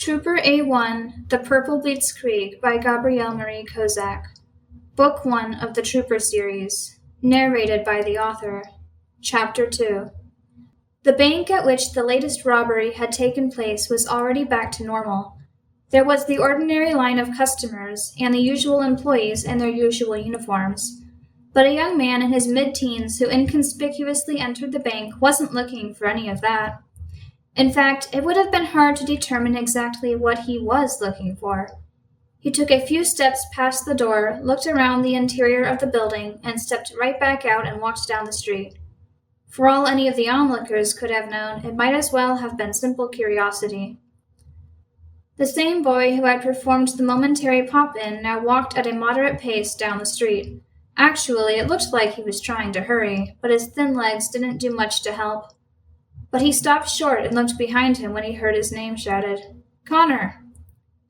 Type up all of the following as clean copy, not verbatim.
Trooper A1, The Purple Blitzkrieg by Gabrielle Marie Kozak. Book 1 of the Trooper series. Narrated by the author. Chapter 2. The bank at which the latest robbery had taken place was already back to normal. There was the ordinary line of customers and the usual employees in their usual uniforms. But a young man in his mid-teens who inconspicuously entered the bank wasn't looking for any of that. In fact, it would have been hard to determine exactly what he was looking for. He took a few steps past the door, looked around the interior of the building, and stepped right back out and walked down the street. For all any of the onlookers could have known, it might as well have been simple curiosity. The same boy who had performed the momentary pop-in now walked at a moderate pace down the street. Actually, it looked like he was trying to hurry, but his thin legs didn't do much to help. But he stopped short and looked behind him when he heard his name shouted. Connor!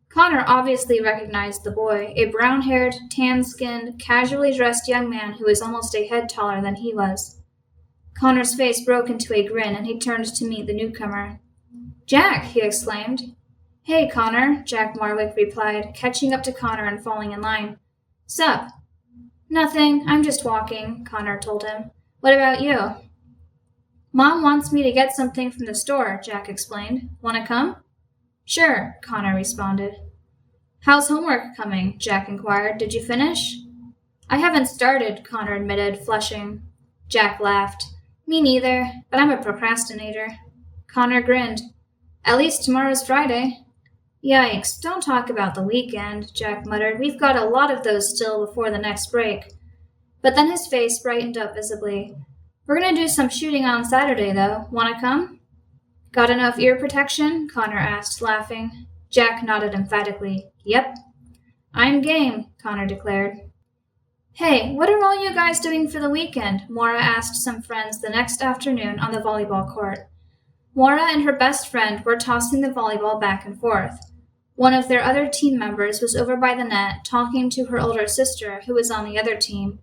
Connor obviously recognized the boy, a brown-haired, tan-skinned, casually dressed young man who was almost a head taller than he was. Connor's face broke into a grin, and he turned to meet the newcomer. Jack! He exclaimed. Hey, Connor, Jack Marwick replied, catching up to Connor and falling in line. Sup? Nothing, I'm just walking, Connor told him. What about you? Mom wants me to get something from the store, Jack explained. Wanna come? Sure, Connor responded. How's homework coming? Jack inquired. Did you finish? I haven't started, Connor admitted, flushing. Jack laughed. Me neither, but I'm a procrastinator. Connor grinned. At least tomorrow's Friday. Yikes, don't talk about the weekend, Jack muttered. We've got a lot of those still before the next break. But then his face brightened up visibly. We're going to do some shooting on Saturday, though. Want to come? Got enough ear protection? Connor asked, laughing. Jack nodded emphatically. Yep. I'm game, Connor declared. Hey, what are all you guys doing for the weekend? Maura asked some friends the next afternoon on the volleyball court. Maura and her best friend were tossing the volleyball back and forth. One of their other team members was over by the net, talking to her older sister, who was on the other team.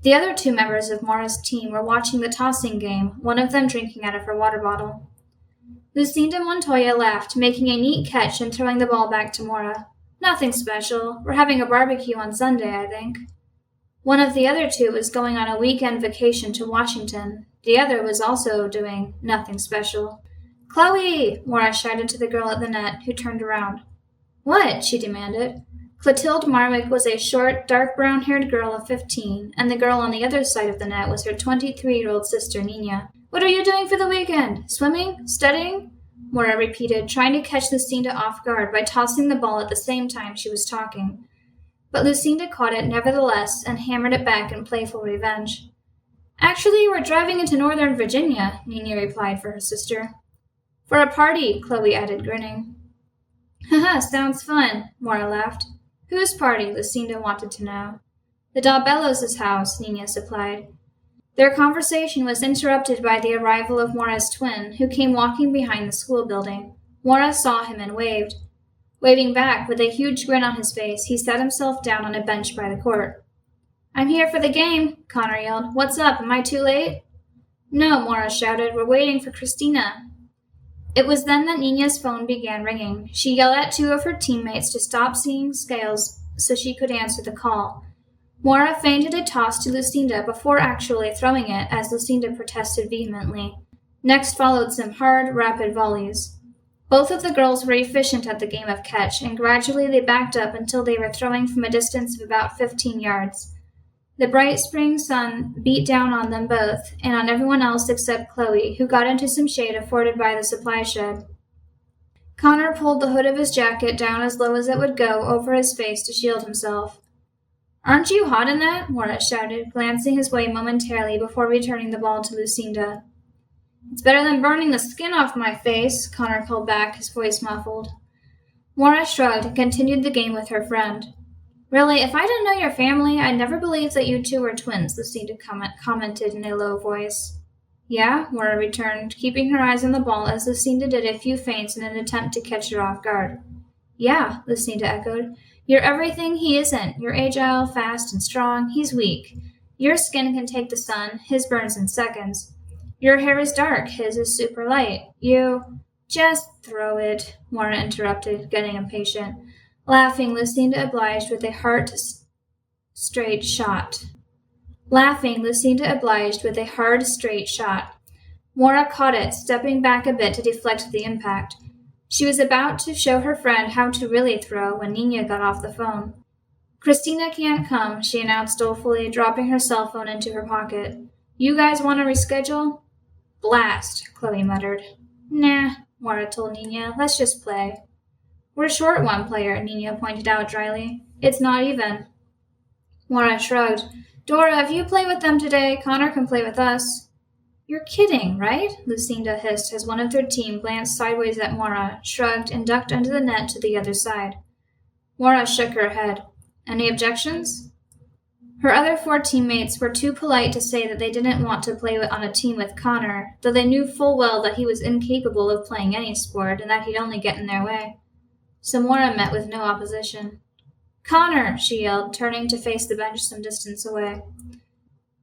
The other two members of Maura's team were watching the tossing game, one of them drinking out of her water bottle. Lucinda Montoya laughed, making a neat catch and throwing the ball back to Maura. Nothing special. We're having a barbecue on Sunday, I think. One of the other two was going on a weekend vacation to Washington. The other was also doing nothing special. Chloe! Maura shouted to the girl at the net, who turned around. What? She demanded. Clotilde Marwick was a short, dark brown-haired girl of 15, and the girl on the other side of the net was her 23-year-old sister, Nina. What are you doing for the weekend? Swimming? Studying? Maura repeated, trying to catch Lucinda off guard by tossing the ball at the same time she was talking. But Lucinda caught it nevertheless and hammered it back in playful revenge. Actually, we're driving into Northern Virginia, Nina replied for her sister. For a party, Chloe added, grinning. Haha, sounds fun, Maura laughed. Whose party? Lucinda wanted to know. The Dalbellos' house, Nina supplied. Their conversation was interrupted by the arrival of Maura's twin, who came walking behind the school building. Maura saw him and waved. Waving back, with a huge grin on his face, he sat himself down on a bench by the court. I'm here for the game, Connor yelled. What's up? Am I too late? No, Maura shouted. We're waiting for Christina. It was then that Nina's phone began ringing. She yelled at two of her teammates to stop seeing scales so she could answer the call. Maura feinted a toss to Lucinda before actually throwing it, as Lucinda protested vehemently. Next followed some hard, rapid volleys. Both of the girls were efficient at the game of catch, and gradually they backed up until they were throwing from a distance of about 15 yards. The bright spring sun beat down on them both, and on everyone else except Chloe, who got into some shade afforded by the supply shed. Connor pulled the hood of his jacket down as low as it would go over his face to shield himself. Aren't you hot in that? Maura shouted, glancing his way momentarily before returning the ball to Lucinda. It's better than burning the skin off my face, Connor called back, his voice muffled. Maura shrugged and continued the game with her friend. Really, if I didn't know your family, I'd never believe that you two were twins, Lucinda commented in a low voice. Yeah, Maura returned, keeping her eyes on the ball as Lucinda did a few feints in an attempt to catch her off guard. Yeah, Lucinda echoed. You're everything he isn't. You're agile, fast, and strong. He's weak. Your skin can take the sun. His burns in seconds. Your hair is dark. His is super light. Just throw it, Mora interrupted, getting impatient. Laughing, Lucinda obliged with a straight shot. Mora caught it, stepping back a bit to deflect the impact. She was about to show her friend how to really throw when Nina got off the phone. Christina can't come, she announced dolefully, dropping her cell phone into her pocket. You guys want to reschedule? Blast, Chloe muttered. Nah, Mora told Nina. Let's just play. We're short one player, Nina pointed out dryly. It's not even. Mora shrugged. Dora, if you play with them today, Connor can play with us. You're kidding, right? Lucinda hissed as one of their team glanced sideways at Mora, shrugged, and ducked under the net to the other side. Mora shook her head. Any objections? Her other 4 teammates were too polite to say that they didn't want to play on a team with Connor, though they knew full well that he was incapable of playing any sport and that he'd only get in their way. So Mora met with no opposition. Connor, she yelled, turning to face the bench some distance away.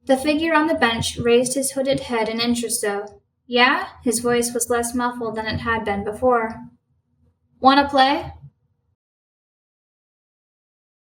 The figure on the bench raised his hooded head an inch or so. Yeah? His voice was less muffled than it had been before. Want to play?